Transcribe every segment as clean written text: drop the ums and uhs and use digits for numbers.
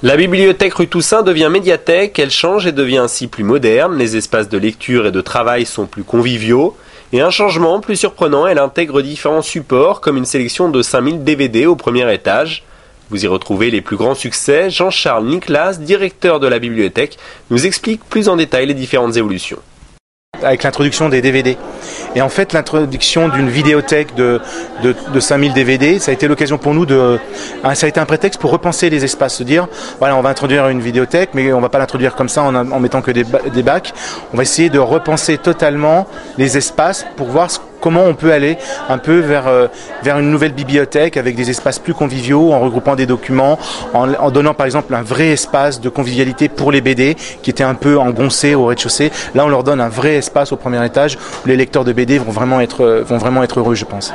La bibliothèque rue Toussaint devient médiathèque, elle change et devient ainsi plus moderne, les espaces de lecture et de travail sont plus conviviaux, et un changement plus surprenant, elle intègre différents supports comme une sélection de 5000 DVD au premier étage. Vous y retrouvez les plus grands succès. Jean-Charles Niclas, directeur de la bibliothèque, nous explique plus en détail les différentes évolutions. Avec l'introduction des DVD. Et en fait, l'introduction d'une vidéothèque de 5000 DVD, ça a été l'occasion pour nous ça a été un prétexte pour repenser les espaces, se dire, voilà, on va introduire une vidéothèque, mais on va pas l'introduire comme ça en mettant que des bacs. On va essayer de repenser totalement les espaces pour voir comment on peut aller un peu vers une nouvelle bibliothèque avec des espaces plus conviviaux, en regroupant des documents, en donnant par exemple un vrai espace de convivialité pour les BD qui étaient un peu engoncés au rez-de-chaussée. Là, on leur donne un vrai espace au premier étage où les lecteurs de BD vont vraiment être heureux, je pense.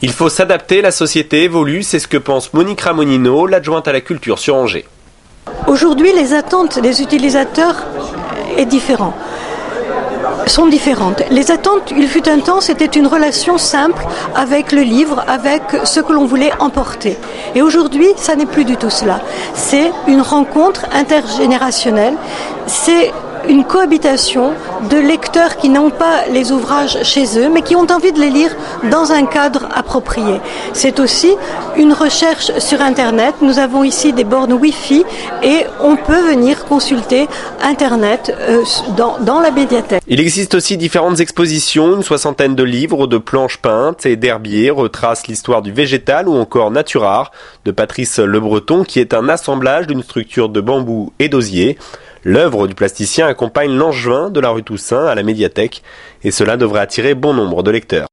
Il faut s'adapter, la société évolue, c'est ce que pense Monique Ramonino, l'adjointe à la culture sur Angers. Aujourd'hui, les attentes des utilisateurs sont différentes. Les attentes, il fut un temps, c'était une relation simple avec le livre, avec ce que l'on voulait emporter. Et aujourd'hui, ça n'est plus du tout cela. C'est une rencontre intergénérationnelle, c'est une cohabitation de lecteurs qui n'ont pas les ouvrages chez eux, mais qui ont envie de les lire dans un cadre approprié. C'est aussi une recherche sur Internet. Nous avons ici des bornes Wi-Fi et on peut venir consulter Internet dans la médiathèque. Il existe aussi différentes expositions, une soixantaine de livres, de planches peintes et d'herbiers retracent l'histoire du végétal ou encore Naturart de Patrice Le Breton qui est un assemblage d'une structure de bambou et d'osier. L'œuvre du plasticien accompagne l'Angevin de la rue Toussaint à la médiathèque et cela devrait attirer bon nombre de lecteurs.